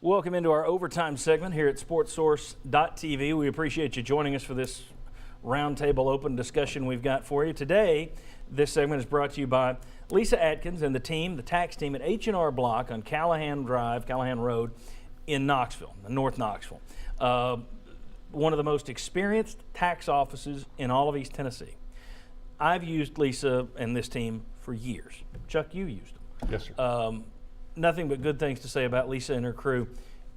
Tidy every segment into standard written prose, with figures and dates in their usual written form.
Welcome into our overtime segment here at SportsSource.tv. We appreciate you joining us for this roundtable open discussion we've got for you. Today, this segment is brought to you by Lisa Atkins and the team, the tax team at H&R Block on Callahan Road in Knoxville, North Knoxville. One of the most experienced tax offices in all of East Tennessee. I've used Lisa and this team for years. Chuck, you used them. Yes, sir. Nothing but good things to say about Lisa and her crew.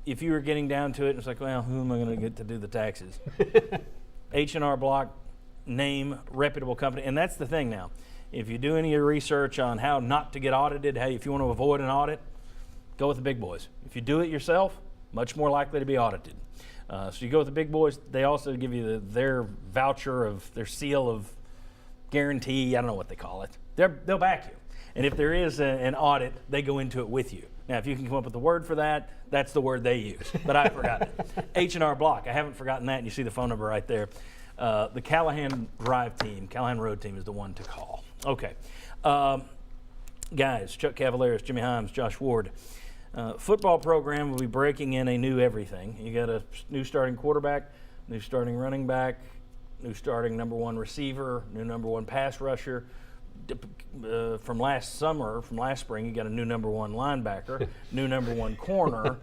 If you were getting down to it, it's like, well, who am I going to get to do the taxes? H&R Block, name, reputable company. And that's the thing now. If you do any research on how not to get audited, hey, if you want to avoid an audit, go with the big boys. If you do it yourself, much more likely to be audited. So you go with the big boys. They also give you their voucher of their seal of guarantee. I don't know what they call it. They'll back you. And if there is an audit, they go into it with you. Now, if you can come up with a word for that, that's the word they use. But I forgot it. H&R Block. I haven't forgotten that, and you see the phone number right there. The Callahan Road team is the one to call. Okay. Guys, Chuck Cavaleris, Jimmy Himes, Josh Ward. Football program will be breaking in a new everything. You got a new starting quarterback, new starting running back, new starting number one receiver, new number one pass rusher. From last spring, you got a new number one linebacker, new number one corner.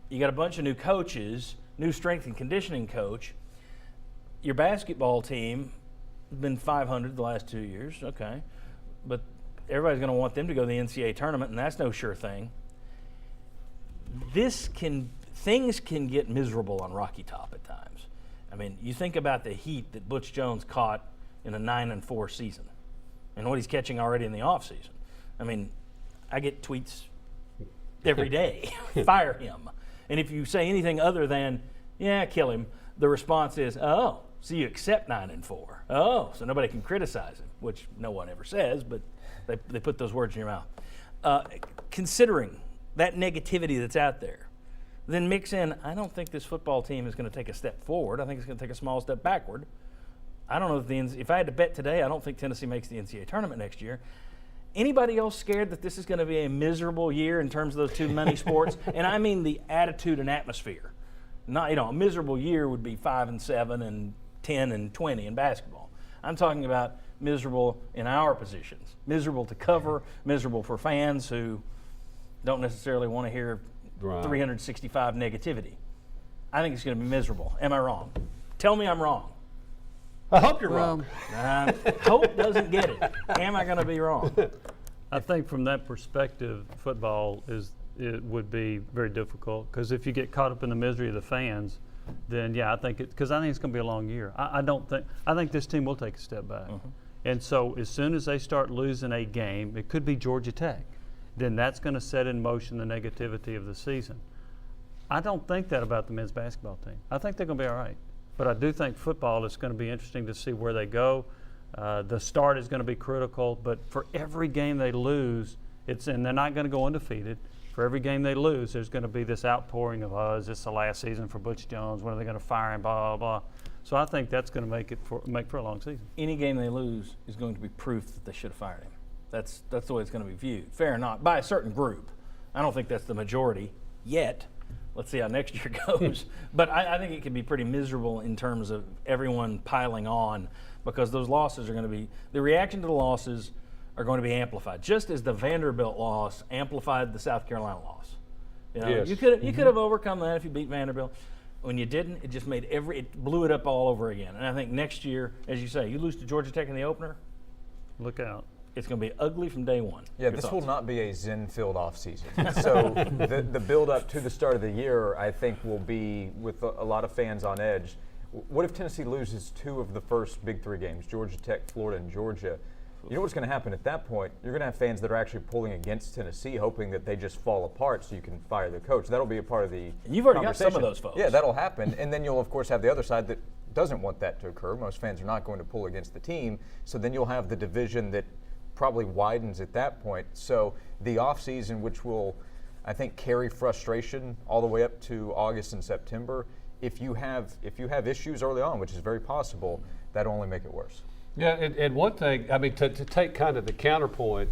You got a bunch of new coaches, new strength and conditioning coach. Your basketball team has been 500 the last 2 years, okay. But everybody's going to want them to go to the NCAA tournament, and that's no sure thing. Things can get miserable on Rocky Top at times. I mean, you think about the heat that Butch Jones caught in a 9-4 season. And what he's catching already in the offseason. I mean, I get tweets every day, fire him. And if you say anything other than, yeah, kill him, the response is, oh, so you accept 9-4. Oh, so nobody can criticize him, which no one ever says, but they put those words in your mouth. Considering that negativity that's out there, then mix in, I don't think this football team is going to take a step forward. I think it's going to take a small step backward. I don't know if I had to bet today, I don't think Tennessee makes the NCAA tournament next year. Anybody else scared that this is going to be a miserable year in terms of those two money sports? And I mean the attitude and atmosphere. Not, a miserable year would be 5-7 and 10 and 20 in basketball. I'm talking about miserable in our positions, miserable to cover, miserable for fans who don't necessarily want to hear 365 negativity. I think it's going to be miserable. Am I wrong? Tell me I'm wrong. I hope you're wrong. Hope doesn't get it. Am I going to be wrong? I think from that perspective, football would be very difficult because if you get caught up in the misery of the fans, then yeah, I think it's going to be a long year. I think this team will take a step back. And so as soon as they start losing a game, it could be Georgia Tech, then that's going to set in motion the negativity of the season. I don't think that about the men's basketball team. I think they're going to be all right. But I do think football is going to be interesting to see where they go. The start is going to be critical, but for every game they lose, and they're not going to go undefeated. For every game they lose, there's going to be this outpouring of, is this the last season for Butch Jones? When are they going to fire him? Blah, blah, blah. So I think that's going to make for a long season. Any game they lose is going to be proof that they should have fired him. That's the way it's going to be viewed. Fair or not, by a certain group. I don't think that's the majority yet. Let's see how next year goes. But I think it can be pretty miserable in terms of everyone piling on because those losses are going to be – the reaction to the losses are going to be amplified, just as the Vanderbilt loss amplified the South Carolina loss. Yes. You could have overcome that if you beat Vanderbilt. When you didn't, it just made it blew it up all over again. And I think next year, as you say, you lose to Georgia Tech in the opener. Look out. It's going to be ugly from day one. Yeah, this will not be a zen-filled offseason. So the build-up to the start of the year, I think, will be with a lot of fans on edge. What if Tennessee loses two of the first big three games, Georgia Tech, Florida, and Georgia? You know what's going to happen at that point? You're going to have fans that are actually pulling against Tennessee, hoping that they just fall apart so you can fire the coach. That'll be a part of the You've already got some of those folks. Yeah, that'll happen. And then you'll, of course, have the other side that doesn't want that to occur. Most fans are not going to pull against the team. So then you'll have the division that probably widens at that point. So the offseason, which will, I think, carry frustration all the way up to August and September, if you have issues early on, which is very possible, that'll only make it worse. Yeah, and one thing, I mean, to take kind of the counterpoint,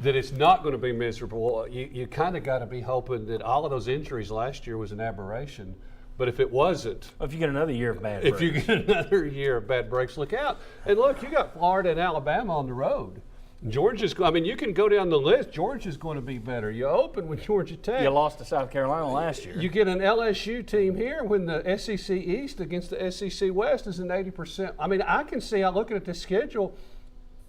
that it's not going to be miserable. You kind of got to be hoping that all of those injuries last year was an aberration. But if it wasn't, If you get another year of bad if breaks. you get another year of bad breaks, look out. And look, you got Florida and Alabama on the road. Georgia's, I mean, you can go down the list. Georgia's going to be better. You open with Georgia Tech. You lost to South Carolina last year. You get an LSU team here when the SEC East against the SEC West is an 80%. I mean, I can see, I'm looking at the schedule,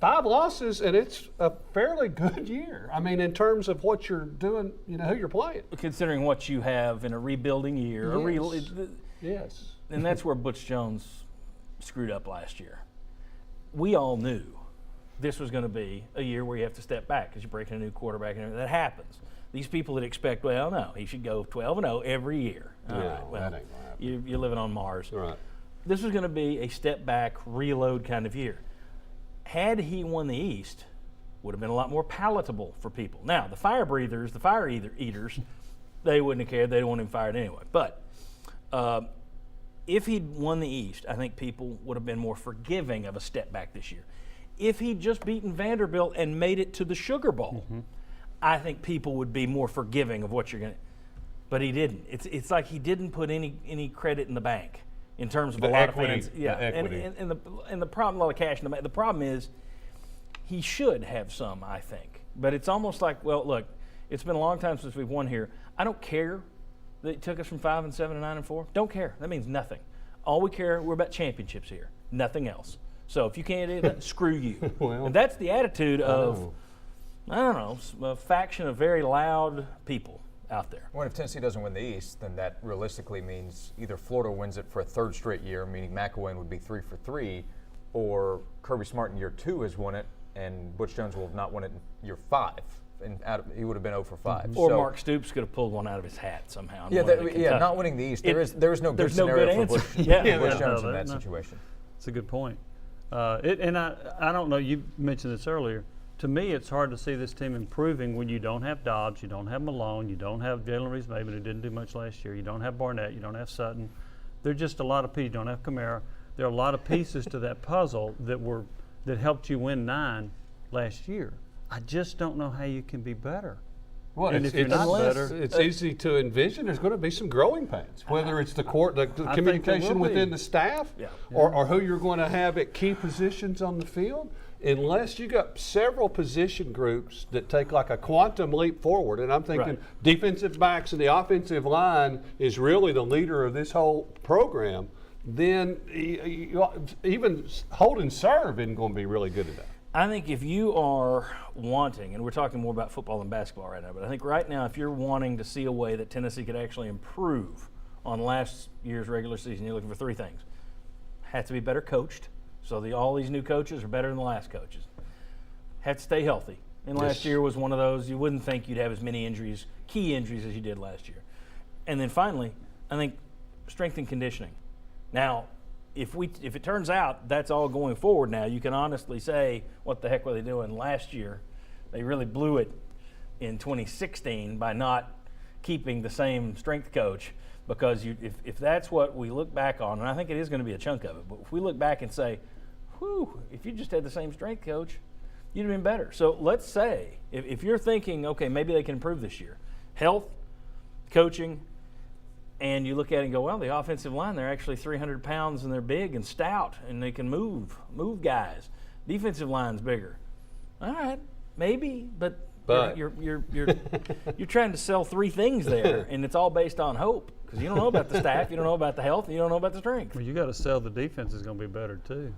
5 losses, and it's a fairly good year. I mean, in terms of what you're doing, you know, who you're playing. Considering what you have in a rebuilding year. Yes. And that's where Butch Jones screwed up last year. We all knew this was going to be a year where you have to step back because you're breaking a new quarterback, and that happens. These people that expect, well, no, he should go 12-0 every year. All No, right, well, that ain't gonna happen. you're living on Mars. Right. This was going to be a step back, reload kind of year. Had he won the East, would have been a lot more palatable for people. Now, the fire breathers, the fire eaters, they wouldn't have cared. They didn't want him fired anyway. But if he'd won the East, I think people would have been more forgiving of a step back this year. If he'd just beaten Vanderbilt and made it to the Sugar Bowl, I think people would be more forgiving of what you're going to. But he didn't. It's like he didn't put any credit in the bank in terms of The a lot equity, of fans. Yeah, the equity. And the problem, a lot of cash in the bank. The problem is he should have some, I think. But it's almost like, well, look, it's been a long time since we've won here. I don't care that it took us from 5-7 to 9-4. Don't care. That means nothing. All we care, we're about championships here. Nothing else. So if you can't do that, screw you. Well, and that's the attitude of, know. I don't know, a faction of very loud people out there. Well, if Tennessee doesn't win the East, then that realistically means either Florida wins it for a 3rd straight year, meaning McElwain would be 3 for 3, or Kirby Smart in year 2 has won it, and Butch Jones will have not won it in year 5. And he would have been 0 for 5. Or So- Mark Stoops could have pulled one out of his hat somehow. and Yeah, won it at Kentucky. not winning the East. There is no good there's no scenario good for answer. Butch, Yeah. Butch Yeah, Jones no, in that no. situation. It's a good point. And I don't know, you mentioned this earlier. To me, it's hard to see this team improving when you don't have Dobbs, you don't have Malone, you don't have Jalen Reeves-Maybin, who didn't do much last year, you don't have Barnett, you don't have Sutton. There are just a lot of pieces. You don't have Kamara. There are a lot of pieces to that puzzle that helped you win 9 last year. I just don't know how you can be better. Well, And it's, if you're it's, not better- it's easy to envision there's going to be some growing pains, whether it's the there communication will be. within the staff Yeah. or who you're going to have at key positions on the field. Unless you got several position groups that take like a quantum leap forward, and I'm thinking Right. defensive backs and the offensive line is really the leader of this whole program, then even hold and serve isn't going to be really good enough. I think if you are wanting, and we're talking more about football than basketball right now, but I think right now if you're wanting to see a way that Tennessee could actually improve on last year's regular season, you're looking for 3 things. Have to be better coached, so all these new coaches are better than the last coaches. Have to stay healthy. And last Yes. year was one of those, you wouldn't think you'd have as many injuries, key injuries, as you did last year. And then finally, I think strength and conditioning. Now, if it turns out that's all going forward now, you can honestly say, what the heck were they doing last year? They really blew it in 2016 by not keeping the same strength coach, because if that's what we look back on, and I think it is going to be a chunk of it, but if we look back and say, whew, if you just had the same strength coach, you'd have been better. So let's say, if you're thinking, okay, maybe they can improve this year, health, coaching, and you look at it and go, well, the offensive line, they're actually 300 pounds and they're big and stout and they can move guys. Defensive line's bigger. All right, maybe, but you're trying to sell 3 things there, and it's all based on hope, because you don't know about the staff, you don't know about the health, you don't know about the strength. Well, you got to sell the defense is going to be better too,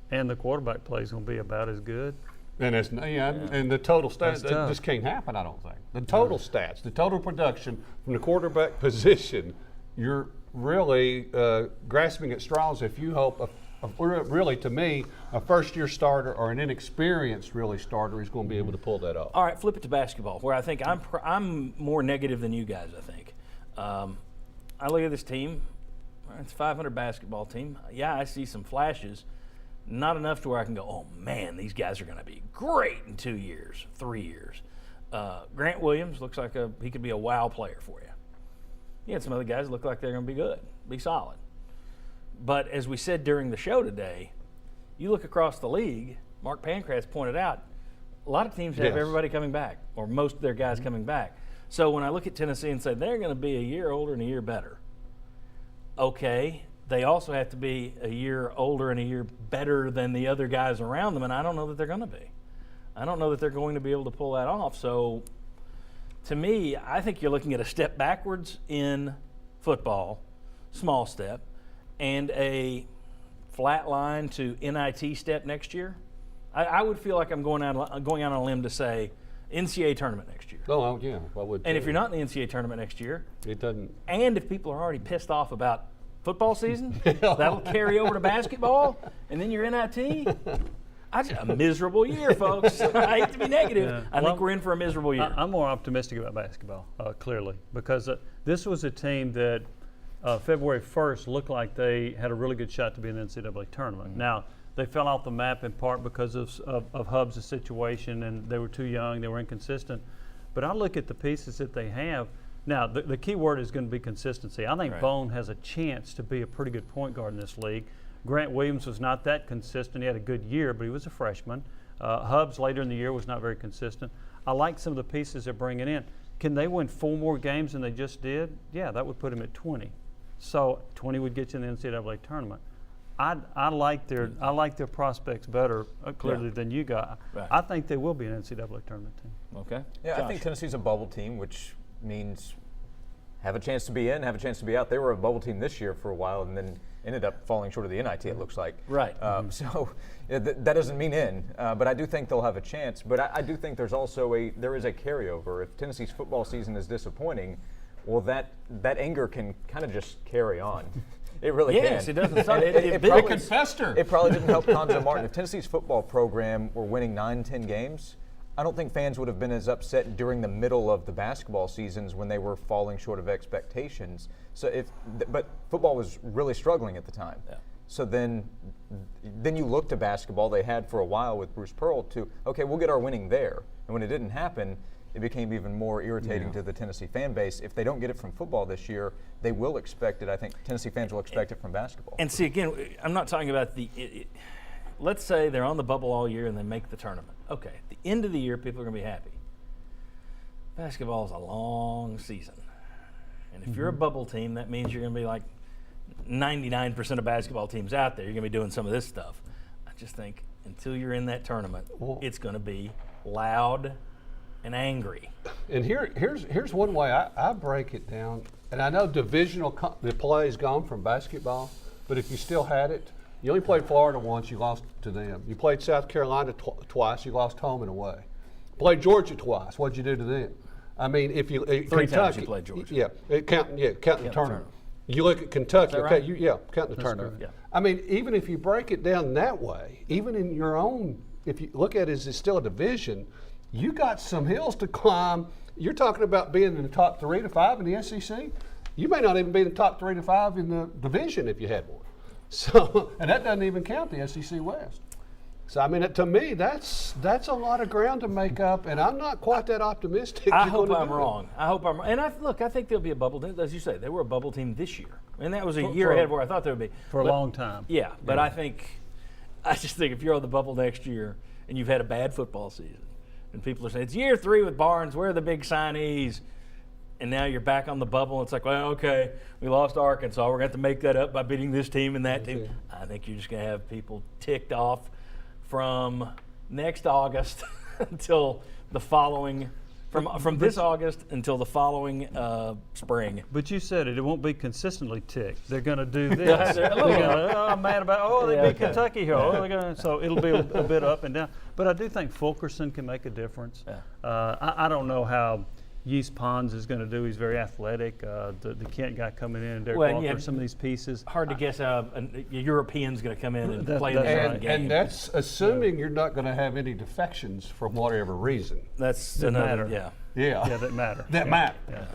and the quarterback play is going to be about as good. And and the total stats, That's that tough. just can't happen, I don't think. The total stats, the total production from the quarterback position, you're really grasping at straws if you hope, really to me, a first-year starter or an inexperienced really starter is going to be able to pull that off. All right, flip it to basketball, where I think I'm more negative than you guys, I think. I look at this team, it's a 500 basketball team. Yeah, I see some flashes. Not enough to where I can go, oh man, these guys are going to be great in 2 years, 3 years. Grant Williams looks like he could be a wow player for you. You had some other guys that look like they're going to be good, be solid. But as we said during the show today, you look across the league, Mark Pancratz pointed out, a lot of teams have Yes. everybody coming back, or most of their guys coming back. So when I look at Tennessee and say they're going to be a year older and a year better, okay, they also have to be a year older and a year better than the other guys around them, and I don't know that they're going to be. I don't know that they're going to be able to pull that off. So to me, I think you're looking at a step backwards in football, small step, and a flat line to NIT step next year. I would feel like I'm going out on a limb to say NCAA tournament next year. Oh, yeah, I would. And if too. you're not in the NCAA tournament next year, it doesn't. and if people are already pissed off about football season, that'll carry over to basketball, and then your NIT. A miserable year, folks. I hate to be negative. Yeah. I think we're in for a miserable year. I'm more optimistic about basketball, clearly, because this was a team that February 1st looked like they had a really good shot to be in the NCAA tournament. Mm-hmm. Now, they fell off the map in part because of Hubs' situation, and they were too young, they were inconsistent. But I look at the pieces that they have. Now, the key word is going to be consistency. I think Right. Bone has a chance to be a pretty good point guard in this league. Grant Williams was not that consistent. He had a good year, but he was a freshman. Hubs later in the year was not very consistent. I like some of the pieces they're bringing in. Can they win 4 more games than they just did? Yeah, that would put them at 20. So 20 would get you in the NCAA tournament. I like their prospects better clearly than you got. Right. I think they will be an NCAA tournament team. Okay. Yeah, I think Tennessee's a bubble team, which means have a chance to be in, have a chance to be out. They were a bubble team this year for a while, and then ended up falling short of the NIT. It looks like. Right. So that doesn't mean in, but I do think they'll have a chance. But I do think there's also there is a carryover. If Tennessee's football season is disappointing, well, that anger can kind of just carry on. It really Yes, can. it doesn't sound. And It probably- could fester. It probably didn't help Conzo Martin. If Tennessee's football program were winning 9-10 games, I don't think fans would have been as upset during the middle of the basketball seasons when they were falling short of expectations. So but football was really struggling at the time. Yeah. So then you look to basketball they had for a while with Bruce Pearl to, okay, we'll get our winning there. And when it didn't happen, it became even more irritating to the Tennessee fan base. If they don't get it from football this year, they will expect it. I think Tennessee fans will expect it from basketball. And see, again, I'm not talking about let's say they're on the bubble all year and they make the tournament. Okay, at the end of the year, people are going to be happy. Basketball is a long season. And if you're a bubble team, that means you're going to be like 99% of basketball teams out there. You're going to be doing some of this stuff. I just think until you're in that tournament, it's going to be loud and angry. And here's one way I break it down. And I know the play is gone from basketball, but if you still had it, you only played Florida once, you lost to them. You played South Carolina twice, you lost home and away. Played Georgia twice, what'd you do to them? I mean, if you 3 Kentucky, times you played Georgia. Yeah, count the tournament. tournament. You look at Kentucky, right? okay, count the tournament. Yeah. I mean, even if you break it down that way, even in your own, if you look at it as it's still a division, you got some hills to climb. You're talking about being in the top 3 to 5 in the SEC. You may not even be in the top 3 to 5 in the division if you had one. So, and that doesn't even count the SEC West. So, I mean, to me, that's a lot of ground to make up, and I'm not quite that optimistic. I hope I'm wrong. And I think they'll be a bubble team. As you say, they were a bubble team this year. And that was a year ahead of where I thought they would be. For a long time. Yeah, but I just think if you're on the bubble next year and you've had a bad football season, and people are saying, it's year 3 with Barnes, where are the big signees? And now you're back on the bubble. It's like, well, okay, we lost Arkansas. We're going to have to make that up by beating this team and that team. I think you're just going to have people ticked off from next August until the following, from this August until the following spring. But you said it won't be consistently ticked. They're going to do this. They're gonna, I'm mad about, they beat Kentucky here. So it'll be a bit up and down. But I do think Fulkerson can make a difference. Yeah. I don't know how Yeast Pons is going to do. He's very athletic. The Kent guy coming in, Derek Walker, some of these pieces. Hard to guess how a European's going to come in and play that's this right. game. And that's assuming you're not going to have any defections from whatever reason. That's That another, matter. Yeah. Yeah, that matter. That matter. Yeah.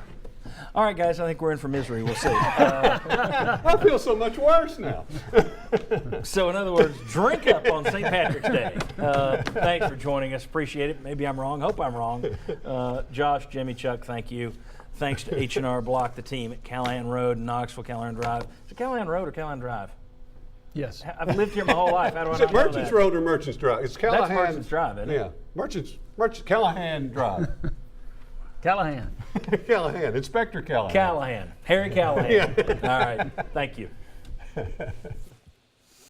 All right, guys, I think we're in for misery. We'll see. I feel so much worse now. So, in other words, drink up on St. Patrick's Day. Thanks for joining us. Appreciate it. Maybe I'm wrong. Hope I'm wrong. Josh, Jimmy, Chuck, thank you. Thanks to H&R Block, the team at Callahan Road in Knoxville, Callahan Drive. Is it Callahan Road or Callahan Drive? Yes. I've lived here my whole life. How do I Is it not know Merchants that? Road or Merchants Drive? It's Callahan. Merchants Drive, isn't it? Yeah, Merchants Callahan Drive. Callahan. Callahan, Inspector Callahan. Callahan, Harry Callahan. Yeah. All right, thank you.